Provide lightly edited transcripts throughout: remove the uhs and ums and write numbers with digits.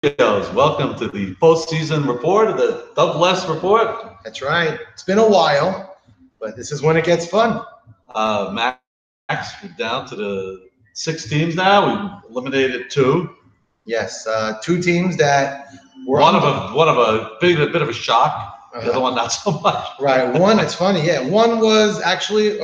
Studios. Welcome to the postseason report, the Douglas report. That's right. It's been a while, but this is when it gets fun. Max, we're down to the 6 teams now. We've eliminated two. Yes, two teams that were One of a bit of a shock. The other one not so much. Right. One, it's funny. Yeah, one was actually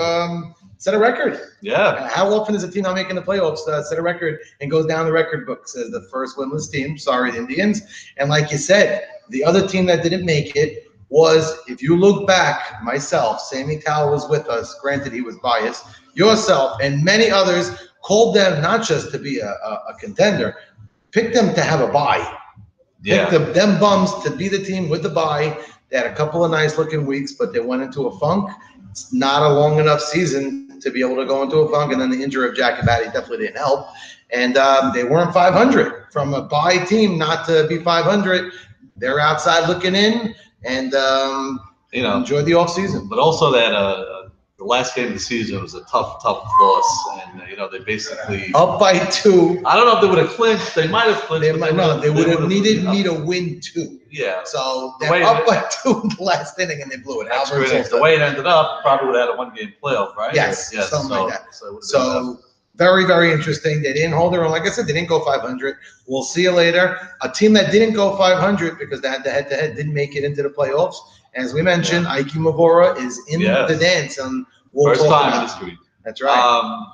set a record. Yeah. How often does a team not making the playoffs set a record and goes down the record books as the first winless team? Sorry, the Indians. And like you said, the other team that didn't make it was, if you look back, myself, Sammy Towell was with us. Granted, he was biased. Yourself and many others called them not just to be a contender, picked them to have a bye. Yeah. Picked them bums to be the team with the bye. They had a couple of nice looking weeks, but they went into a funk. It's not a long enough season to be able to go into a funk, and then the injury of Jack Batty definitely didn't help. And they weren't 500 from a bye team, not to be 500. They're outside looking in, and enjoy the off season. But also that the last game of the season was a tough loss, and they basically up by 2. I don't know if they would have clinched. They might have clinched. They would have needed me to win 2. Yeah. So they're up by 2 in the last inning, and they blew it. The way it ended up, probably would have had a 1-game playoff, right? Yes, something like that. So very, very interesting. They didn't hold their own. Like I said, they didn't go 500. We'll see you later. A team that didn't go 500 because they had the head-to-head didn't make it into the playoffs. As we mentioned, Ike Mavora is in the dance. And we'll first time in history. That's right.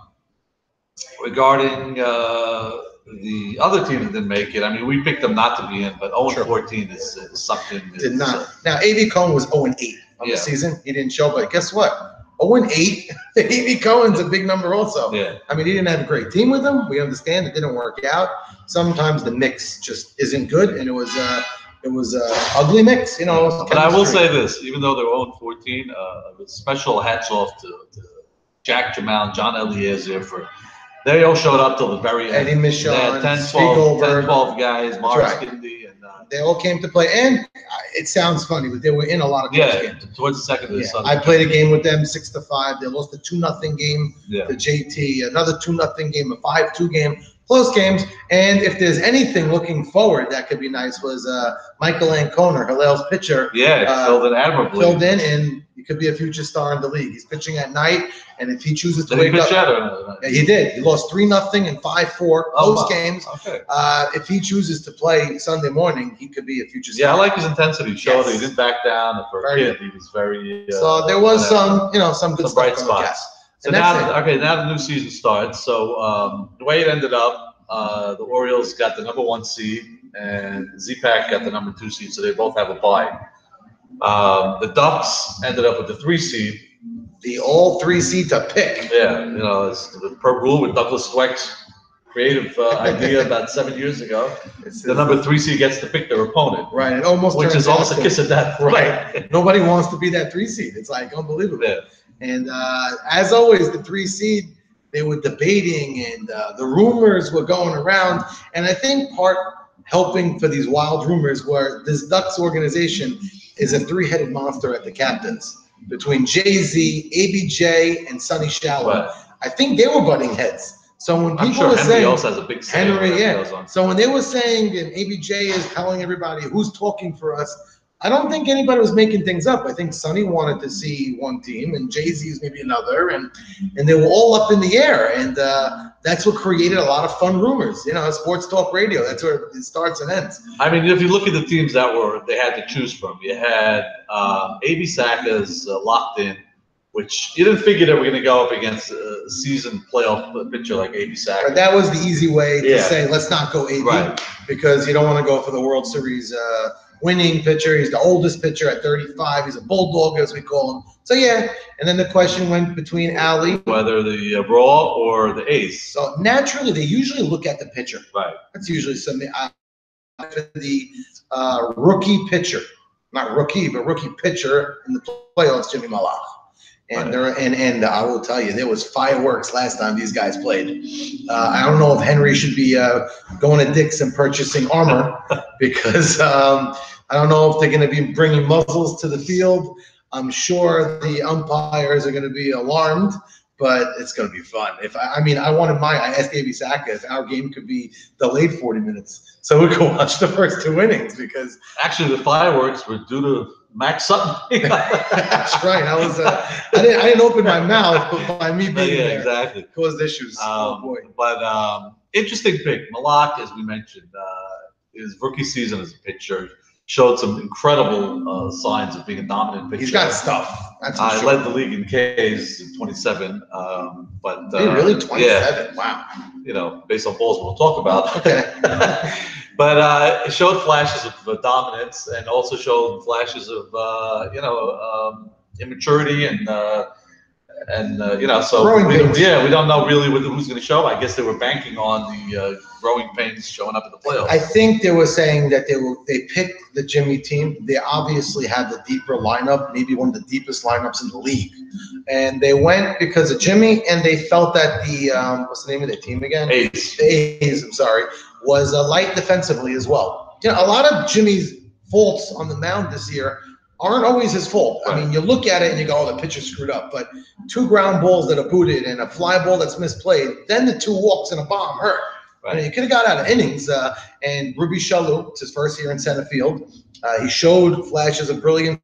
Regarding the other team that didn't make it, I mean, we picked them not to be in, but 0-14 is something. Did not. Now, A.V. Cohen was 0-8 on the season. He didn't show, but guess what? 0-8. A.V. Cohen's a big number also. Yeah. I mean, he didn't have a great team with him. We understand it didn't work out. Sometimes the mix just isn't good, and it was an ugly mix, But I will say this, even though they're 0-14, special hats off to Jack Jamal and John Eliezer they all showed up till the very end. Eddie Michon, they had 10-12 guys, Morris Kindy, and they all came to play. And it sounds funny, but they were in a lot of games. Towards the second of the Sunday. I played a game with them 6-5. They lost a 2-0 game to JT, another 2-0 game, a 5-2 game. Close games, and if there's anything looking forward that could be nice was Michael Ancona, Hillel's pitcher. Yeah, filled in admirably. Filled in, and he could be a future star in the league. He's pitching at night, and if he chooses to wake up, he did. He lost 3-0 and 5-4 close games. Okay. If he chooses to play Sunday morning, he could be a future star. Yeah, I like his intensity. Showed he didn't back down. For a kid, he was very. So there was some good bright spots. So now the new season starts. So the way it ended up, the Orioles got the number 1 seed, and Z-Pack got the number 2 seed. So they both have a bye. The Ducks ended up with the 3 seed. The all 3 seed to pick. Yeah, it's the per rule with Douglas Dweck's creative idea about 7 years ago. The number 3 seed gets to pick their opponent. Right, it almost which is almost a kiss of death. Right. Nobody wants to be that 3 seed. It's like unbelievable. Yeah. And as always, the 3 seed, they were debating, and the rumors were going around. And I think part helping for these wild rumors were this Ducks organization is a 3-headed monster at the captains between Jay-Z, ABJ, and Sonny Shallow. Right. I think they were butting heads. So when people were Henry saying also has a big say. So when they were saying, and ABJ is telling everybody who's talking for us, I don't think anybody was making things up. I think Sonny wanted to see one team, and Jay-Z's maybe another, and they were all up in the air, and that's what created a lot of fun rumors. Sports talk radio. That's where it starts and ends. I mean, if you look at the teams that they had to choose from, you had A.B. Saka's locked in, which you didn't figure that we're going to go up against a seasoned playoff pitcher like A.B. Saka. But that was the easy way to say, let's not go A.B. Because you don't want to go for the World Series winning pitcher. He's the oldest pitcher at 35. He's a bulldog, as we call him. So, and then the question went between Ali. Whether the raw or the ace. So, naturally, they usually look at the pitcher. Right. That's usually something. The rookie pitcher. Not rookie, but rookie pitcher in the playoffs, Jimmy Malach. And and I will tell you, there was fireworks last time these guys played. I don't know if Henry should be going to Dick's and purchasing armor because I don't know if they're going to be bringing muzzles to the field. I'm sure the umpires are going to be alarmed but it's going to be fun. I asked Davey Saka if our game could be delayed 40 minutes so we could watch the first 2 innings because actually the fireworks were due to Max Sutton. that's right. I didn't open my mouth, but by me being there, exactly, caused issues. Oh boy! But interesting pick, Malak, as we mentioned, his rookie season as a pitcher showed some incredible signs of being a dominant pitcher. He's got stuff. That's for sure. Led the league in Ks in 27. But really 27? Yeah, wow. Based on balls we'll talk about. Okay. But it showed flashes of dominance and also showed flashes of immaturity and so we don't know really who's going to show. I guess they were banking on the growing pains showing up in the playoffs. I think they were saying that they picked the Jimmy team. They obviously had the deeper lineup, maybe one of the deepest lineups in the league, and they went because of Jimmy. And they felt that the what's the name of their team again? A's. The A's. I'm sorry, was light defensively as well. A lot of Jimmy's faults on the mound this year aren't always his fault. Right. I mean, you look at it and you go, "Oh, the pitcher screwed up." But 2 ground balls that are booted and a fly ball that's misplayed, then the 2 walks and a bomb hurt. Right. I mean, he could have got out of innings. And Ruby Shalhoub, it's his first year in center field. He showed flashes of brilliance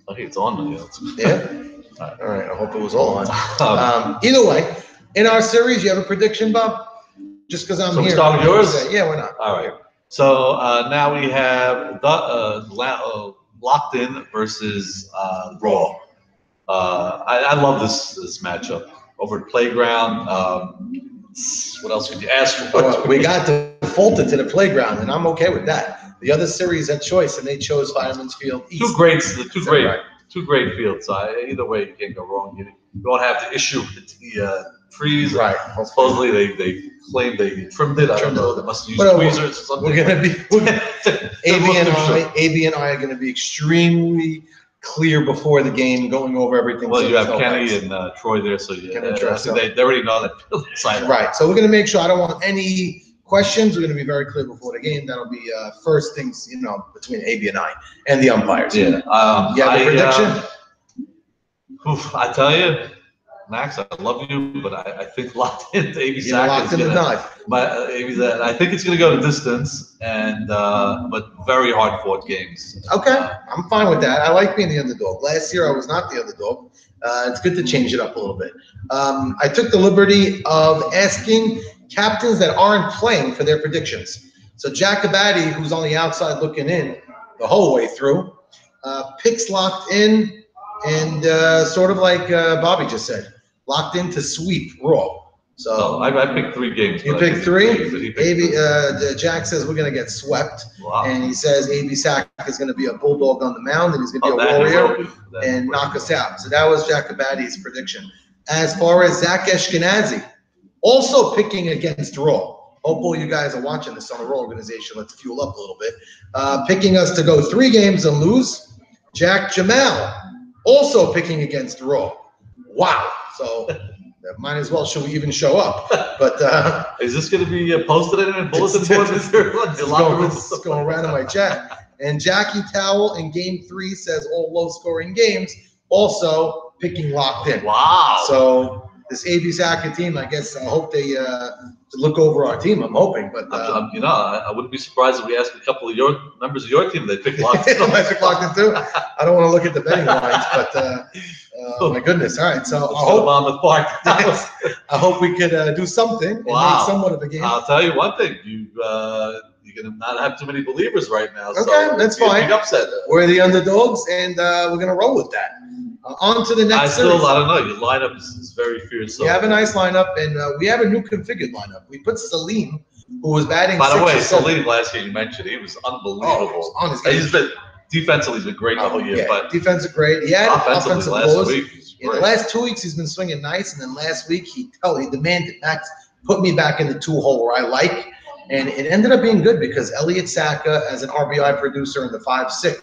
I think it's on now. Yeah. All right. I hope it was all on. Either way, in our series, you have a prediction, Bob? Just because I'm So here. we start with yours? Yeah, why not? All right. So now we have Locked In versus Raw. I love this matchup over at Playground. What else could you ask for? Well, we got defaulted to the Playground, and I'm okay with that. The other series had choice, and they chose Fireman's Field East. Two great fields. Either way, you can't go wrong. You don't have the issue with the trees. Right. Supposedly they claim they trimmed it. I don't know. They must use tweezers or something. We're gonna be AB and I are gonna be extremely clear before the game, going over everything. Well, you have Kenny and Troy there, so they already know that field inside. Right. So we're gonna make sure I don't want any questions. We're gonna be very clear before the game. That'll be first things, between AB and I and the umpires. Yeah. You have a prediction? I tell you, Max, I love you, but I think Locked In, AB Sack is I think it's going to go to distance, and but very hard fought games. Okay, I'm fine with that. I like being the underdog. Last year I was not the underdog. It's good to change it up a little bit. I took the liberty of asking captains that aren't playing for their predictions. So Jack Abadi, who's on the outside looking in the whole way through, picks Locked In, and sort of like Bobby just said, Locked In to sweep Raw. So I picked 3 games. You picked 3? Jack says we're going to get swept. Wow. And he says AB Sack is going to be a bulldog on the mound, and he's going to be a warrior and knock us out. So that was Jack Abadi's prediction. As far as Zach Ashkenazi, also picking against Raw. Hopefully you guys are watching this on the Raw organization. Let's fuel up a little bit. Picking us to go 3 games and lose. Jack Jamal also picking against Raw. Wow. So might as well should we even show up. But is this going to be posted in a bulletin board? It's going around in my chat. And Jackie Towell in Game 3 says all low-scoring games, also picking Locked In. Wow. So this AB Sacker team, I guess, I hope they look over our team. I'm hoping, but I wouldn't be surprised if we asked a couple of your members of your team they pick Locked In. I pick Locked In too. I don't want to look at the betting lines, but. My goodness! All right, so I hope we could do something and make somewhat of a game. I'll tell you one thing: you're gonna not have too many believers right now. Okay, so that's fine. Big upset. We're the underdogs, and we're gonna roll with that. On to the next. I don't know. Your lineup is very fierce. We have a nice lineup, and we have a new configured lineup. We put Salim, who was batting. By the way, Salim last year you mentioned he was unbelievable. On his game. Defensively, he's been great the whole year. But defensive great. He had offensive last week. In the last 2 weeks, he's been swinging nice, and then last week he demanded, Max, put me back in the 2-hole where I like, and it ended up being good because Elliot Saka as an RBI producer in the 5-6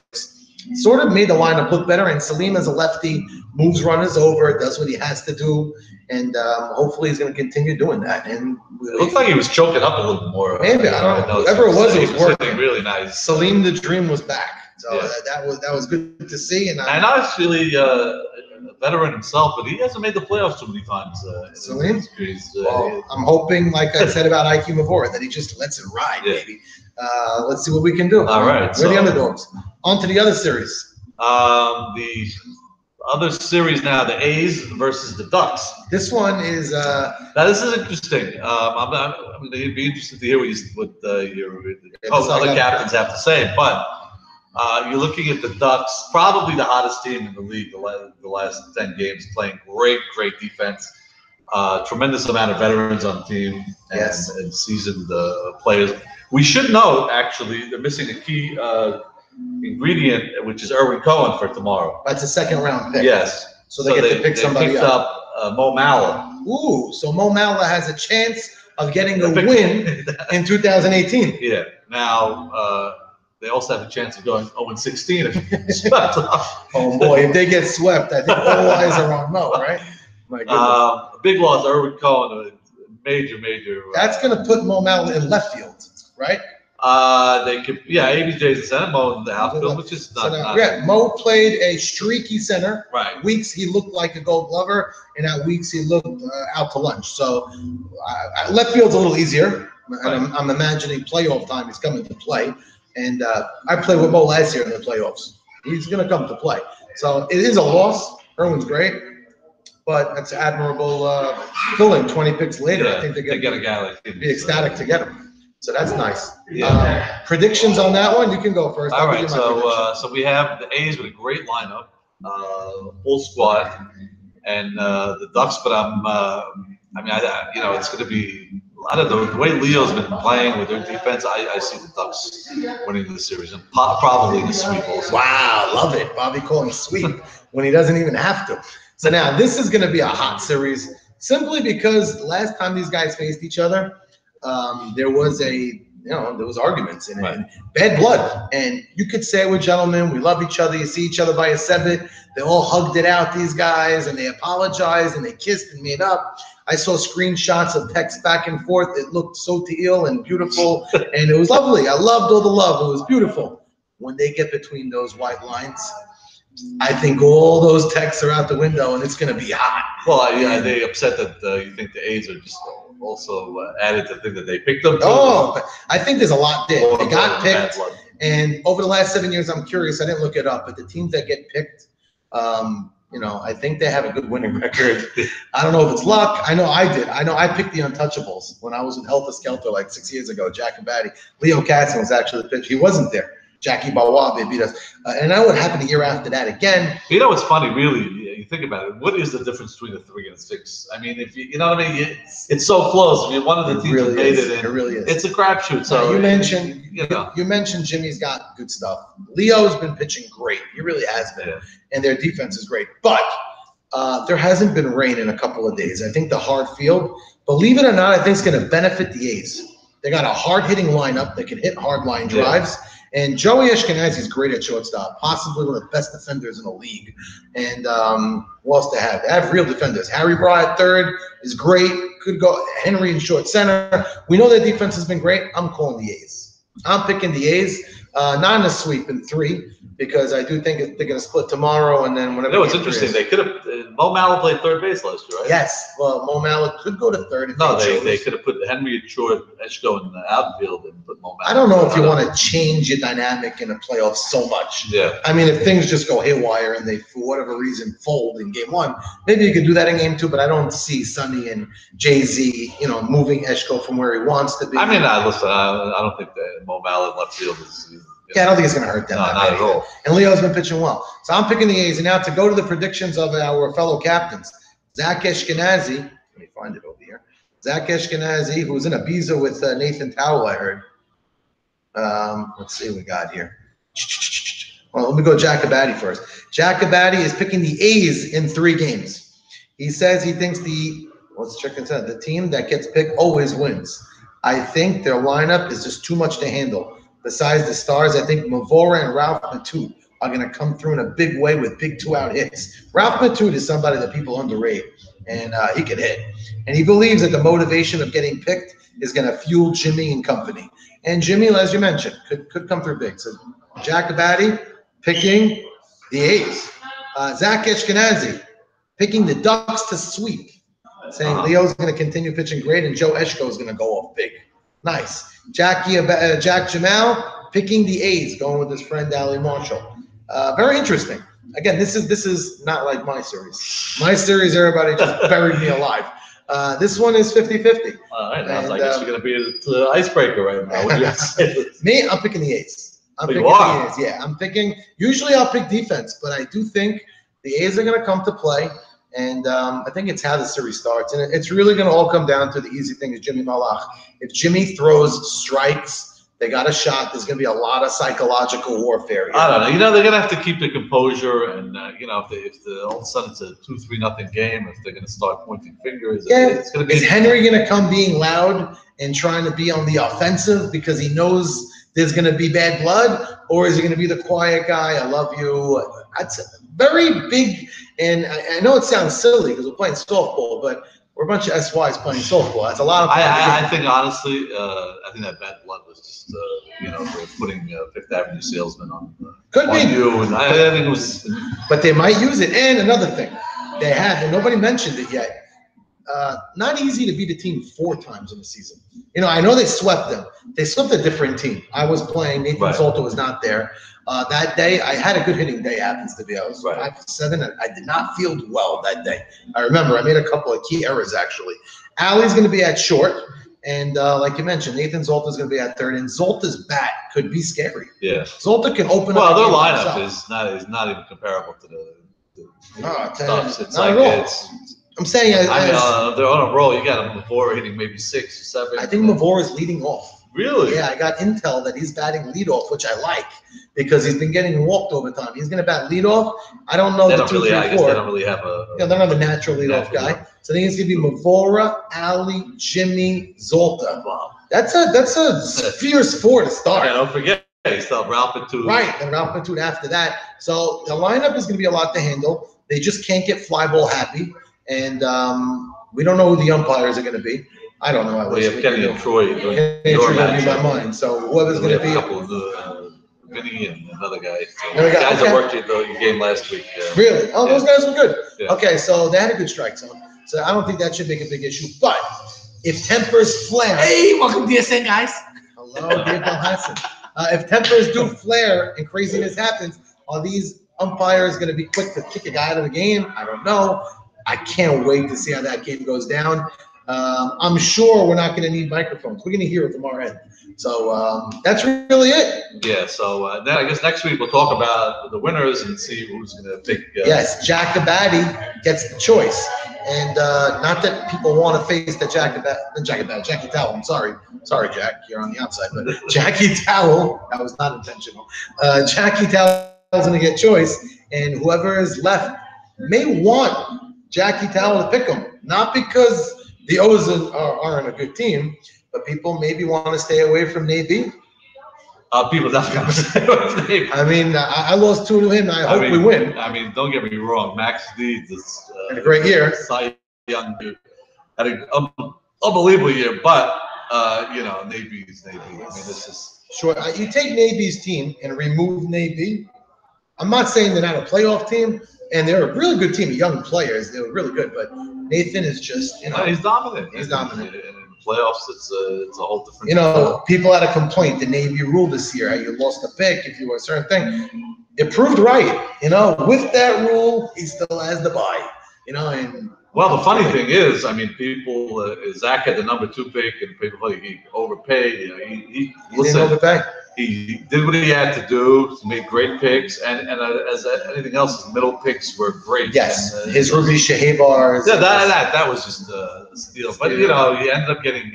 sort of made the lineup look better, and Salim as a lefty moves runners over, does what he has to do, and hopefully he's going to continue doing that. And it looked like he was choking up a little more. Maybe I don't know. Whatever it was working. Really nice. Salim the Dream was back. So that was good to see, and actually a veteran himself, but he hasn't made the playoffs too many times. Salim? I'm hoping, like I said about Ike Mavora, that he just lets it ride, baby. Let's see what we can do. All right, we're the underdogs. On to the other series. The other series now, the A's versus the Ducks. This one is. Now this is interesting. It'd be interesting to hear what your other captains have to say, but. You're looking at the Ducks, probably the hottest team in the league the last 10 games, playing great defense. Tremendous amount of veterans on the team and seasoned players. We should note, actually, they're missing a key ingredient, which is Erwin Cohen for tomorrow. That's a second-round pick. Yes. So they get to pick somebody picked up Mo Mala. Ooh, so Mo Mala has a chance of getting a win in 2018. Yeah. Now, they also have a chance of going 0-16 if you get swept off. Oh boy, if they get swept, I think all eyes are on Mo, right? My goodness. Big loss, Erwin Cohen, a major. That's going to put Mo Mala in left field, right? They could, ABJ's the center, Mo in the outfield, which is not. Mo played a streaky center. Right. Weeks he looked like a Gold Glover, and at weeks he looked out to lunch. So left field's a little easier, and I'm imagining playoff time he's coming to play. And I played with Mo last year in the playoffs. He's going to come to play. So it is a loss. Irwin's great, but it's admirable filling 20 picks later. Yeah, I think they're going get to a guy like him. be ecstatic to get him. So that's nice. Yeah. Predictions on that one? You can go first. All I'll right, give you my prediction. so we have the A's with a great lineup, full squad, and the Ducks. But it's going to be. I don't know the way Leo's been playing with their defense. I see the Ducks winning the series and probably the sweep also. Wow, love it. Bobby calling sweep when he doesn't even have to. So now this is going to be a hot series simply because the last time these guys faced each other, there was arguments and, Right. and bad blood. And you could say we're gentlemen, we love each other. You see each other by a seven. They all hugged it out, these guys, and they apologized and they kissed and made up. I saw screenshots of texts back and forth. It looked so teal and beautiful, and it was lovely. I loved all the love. It was beautiful. When they get between those white lines, I think all those texts are out the window, and it's going to be hot. Well, yeah, they upset that you think the A's are just also added to the thing that they picked them. Oh, but I think there's a lot there. They got Bad picked, blood. and over the last 7 years, I'm curious. I didn't look it up, but the teams that get picked, I think they have a good winning record. I don't know if it's luck. I know I did. I know I picked the Untouchables when I was with Helter Skelter like 6 years ago. Jack and Batty. Leo Katzen was actually the pitcher. He wasn't there. Jackie Bawabe beat us. And I would happen a year after that again. You know what's funny, really? You think about it. What is the difference between a 3 and a 6? I mean, if you know what I mean, it's so close. I mean, one of the teams really made is. it, and It really is. it's a crapshoot. So you mentioned you mentioned Jimmy's got good stuff. Leo's been pitching great. He really has been, and their defense is great. But there hasn't been rain in a couple of days. I think the hard field, believe it or not, I think it's going to benefit the A's. They got a hard-hitting lineup that can hit hard line drives. And Joey Ashkenazi is great at shortstop, possibly one of the best defenders in the league. And what else they have? They have real defenders. Harry Bry at third is great. Could go Henry in short center. We know their defense has been great. I'm calling the A's. I'm picking the A's, not in a sweep in 3, because I do think they're going to split tomorrow and then whenever. know, it's interesting. They could have Mo Mallet played third base last year, right? Yes. Well, Mo Mallet could go to third. If No, they they chose. could have put Henry at short, Eshko in the outfield, and put Mo Mallet. I don't know if you want to change your dynamic in the playoffs so much. Yeah. I mean, if things just go haywire and they, for whatever reason, fold in game 1, maybe you could do that in game 2, but I don't see Sonny and Jay-Z, moving Eshko from where he wants to be. I mean, listen, I don't think that Mo Mallet left field is. Yeah, I don't think it's going to hurt them. No, that not bad at either. all. And Leo's been pitching well. So I'm picking the A's. And now to go to the predictions of our fellow captains, Zach Ashkenazi. Let me find it over here. Zach Ashkenazi, who's in Ibiza with Nathan Towell, I heard. Let's see what we got here. Well, let me go Jack Abadie first. Jack Abadie is picking the A's in 3 games. He says he thinks the team that gets picked always wins. I think their lineup is just too much to handle. Besides the stars, I think Mavora and Ralph Matute are going to come through in a big way with big 2-out hits. Ralph Matute is somebody that people underrate, and he can hit. And he believes that the motivation of getting picked is going to fuel Jimmy and company. And Jimmy, as you mentioned, could come through big. So Jack Abadie picking the A's. Zach Ashkenazi picking the Ducks to sweep, saying Leo's going to continue pitching great and Joe Eshko is going to go off big. Nice. Jack Jamal picking the A's, going with his friend Ali Marshall. Very interesting. Again, this is not like my series. My series, everybody just buried me alive. This one is 50-50. All right, I guess you're going to be the icebreaker right now. What do you have to say? Me, I'm picking the A's. I'm picking you are? the A's. Yeah, I'm picking. Usually, I'll pick defense, but I do think the A's are going to come to play. And I think it's how the series starts. And it's really going to all come down to the easy thing is Jimmy Malach. If Jimmy throws strikes, they got a shot. There's going to be a lot of psychological warfare here. I don't know. They're going to have to keep their composure. And, if all of a sudden it's a 2-3-0 game, if they're going to start pointing fingers, it's going to be. Is Henry going to come being loud and trying to be on the offensive because he knows there's going to be bad blood? Or is he going to be the quiet guy? I love you. That's very big. And I know it sounds silly because we're playing softball, but we're a bunch of SYs playing softball. That's a lot of fun. I think, honestly, I think that bad blood was just, for putting Fifth Avenue salesmen on Could be. you. And I think it was. But they might use it. And another thing, they have, and nobody mentioned it yet, not easy to beat a team 4 times in a season. I know they swept them. They swept a different team. I was playing. Nathan Right. Solto was not there. That day, I had a good hitting day, happens to be. I was Right. 5 for 7, and I did not field well that day. I remember I made a couple of key errors, actually. Allie's going to be at short, and like you mentioned, Nathan Zolta's going to be at third, and Zolta's bat could be scary. Yeah. Zolta can open Well, up. their the game by lineup himself. is not even comparable to the No, stuff. It's not like at all. it's. I'm saying, They're on a roll. You got them before hitting maybe 6 or 7. I think Mavor is leading off. Really? Yeah, I got intel that he's batting leadoff, which I like because he's been getting walked over time. He's going to bat leadoff. I don't know They the don't 2, really. 3, I guess 4. they don't really have a. Yeah, they don't have a natural leadoff Natural guy. So I think it's going to be Mavora, Ali, Jimmy, Zolta. Wow. That's a fierce 4 to start. Yeah, don't forget. You still have Ralph Patu. Right, and Ralph Patu after that. So the lineup is going to be a lot to handle. They just can't get fly ball happy, and we don't know who the umpires are going to be. I don't know. I We wish have we Kenny could and know. Troy. Kenny and Troy going to be my mind. So whoever's We going have to a be. couple of Vinny and another guy. So There we go, guys okay. that worked your game last week. Really? Oh, those guys were good. Yeah. Okay, so they had a good strike zone. So I don't think that should make a big issue. But if tempers flare, Hey, welcome to DSN, guys. hello, Dave Hassan. If tempers do flare and craziness happens, are these umpires going to be quick to kick a guy out of the game? I don't know. I can't wait to see how that game goes down. I'm sure we're not going to need microphones. We're going to hear it from our end. So that's really it. Yeah. So then I guess next week we'll talk about the winners and see who's going to pick. Yes, Jack Abadi gets the choice. And not that people want to face the Jackie Towell. I'm sorry, Jack, you're on the outside, but Jackie Towell, that was not intentional. Jackie Towell is going to get choice, and whoever is left may want Jackie Towell to pick him, not because the O's aren't a good team, but people maybe want to stay away from Navy. People definitely going to say what's name. I mean, I lost 2 to him. I hope we win. I mean, don't get me wrong. Max Deeds is Had a great year. Cy Young dude. Had an unbelievable year, but Navy's Navy. I mean, this is. Sure. You take Navy's team and remove Navy. I'm not saying they're not a playoff team, and they're a really good team of young players. They were really good, but Nathan is just, He's dominant. He's dominant. In playoffs, it's a whole different. People had a complaint. The Navy rule this year, how you lost a pick if you were a certain thing. It proved right. With that rule, he still has the bye. And well, the funny thing is, I mean, people, Zach had the number 2 pick, and people he overpaid. He didn't overpay. He did what he had to do. He made great picks, and as anything else, his middle picks were great. Yes, and, his Ruby Shahebars. Yeah, that was just a steal. But he ended up getting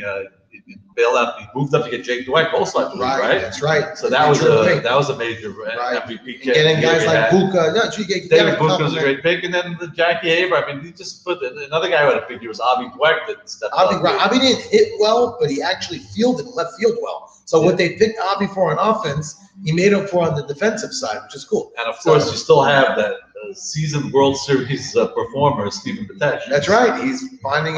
bailed out. He moved up to get Jake Dwight also, I believe, right? That's right. So that was a major Right. MVP. And getting guys like Buka. No, David Buka was a great pick, and then the Jackie Haber. I mean, he just put another guy who had a pick. He was Avi Dweck that stepped up. Avi didn't hit well, but he actually fielded left field well. So what they picked Avi for on offense, he made up for on the defensive side, which is cool. And of course, you still have that seasoned World Series performer, Stephen Patesh. That's right. He's finding,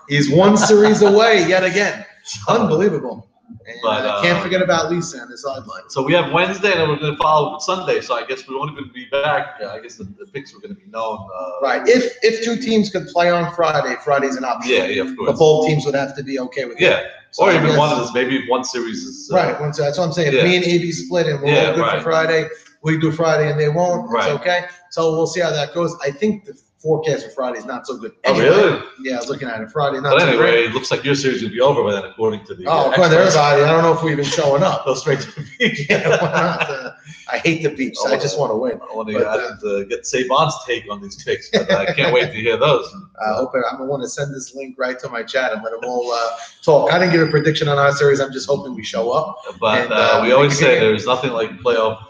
he's 1 series away yet again. Unbelievable. And But can't forget about Lisa on the sideline. So we have Wednesday, and then we're going to follow with Sunday. So I guess we're only going to be back. I guess the picks were going to be known. Right. If 2 teams could play on Friday, Friday's an option. Yeah, of course. But both teams would have to be okay with it. Yeah. So Or I even guess- one of this, maybe one series is. Right. That's what I'm saying. Yeah. If me and AB split and we're all good right. for Friday, we do Friday and they won't. It's Right. okay. So we'll see how that goes. I think the forecast for Friday is not so good. Oh, Anyway, really? Yeah, I was looking at it. Friday, not But so anyway, great. it looks like your series will be over by then, according to the. Oh, according to everybody, I don't know if we're even showing up. Go straight to the beach. Yeah, why not? I hate the beach. I just want to win. I want But, to get Saban's take on these picks, but I can't wait to hear those. I hope I'm gonna want to send this link right to my chat and let them all talk. I didn't give a prediction on our series. I'm just hoping we show up. But And, we always we say can- there's nothing like playoff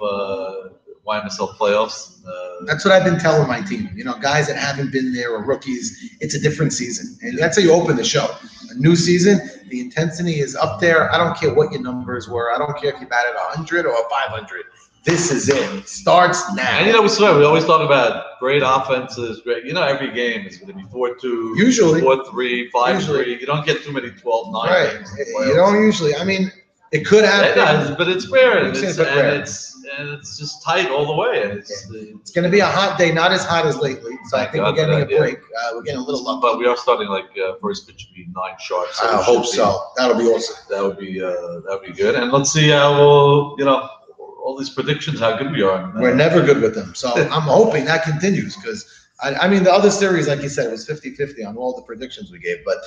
YMSL playoffs. That's what I've been telling my team. Guys that haven't been there or rookies, it's a different season. And that's how you open the show. A new season, the intensity is up there. I don't care what your numbers were. I don't care if you batted 100 or 500. This is it. It starts now. And we always talk about great offenses, great. Every game is going to be 4-2, Usually. 4-3, 5-3. Usually. You don't get too many 12-9 Right. games. in the You playoffs. don't usually. I mean, it could It happen. does, but it's rare, and It's it's, rare. and it's just tight all the way. And It's going to be a hot day, not as hot as lately. So I Thank think we're God for getting that, a yeah. break. We're getting a little lucky. but we are starting first pitch to be 9 sharp. So I it should hope be- so. That'll be awesome. That would be good. And let's see how we'll all these predictions, how good we are. We're never good with them. So I'm hoping that continues because, I mean, the other series, like you said, it was 50-50 on all the predictions we gave. But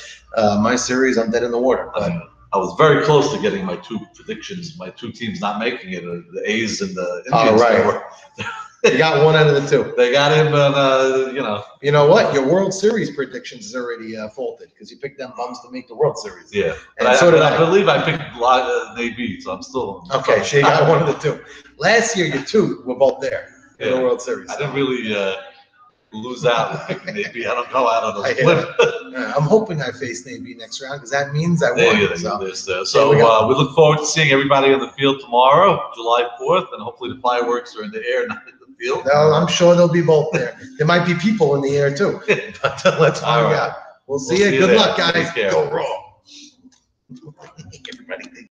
my series, I'm dead in the water. But I was very close to getting my two predictions, my two teams not making it, the A's and the Indians. Oh, right. You got one out of the two. They got him, and you know. You know what? Your World Series predictions is already faulted because you picked them bums to make the World Series. Yeah, and but so did I believe I picked Navy, so I'm still okay. So you got one of the two. Last year, your two were both there in the World Series. I didn't really lose out with picking Navy. I don't go out on those. I'm hoping I face Navy next round because that means I won. So we look forward to seeing everybody on the field tomorrow, July 4th, and hopefully the fireworks are in the air, not in the field. No, I'm sure they'll be both there. There might be people in the air too. But let's find out. We'll see you. Good luck, guys. Go Raw. Everybody.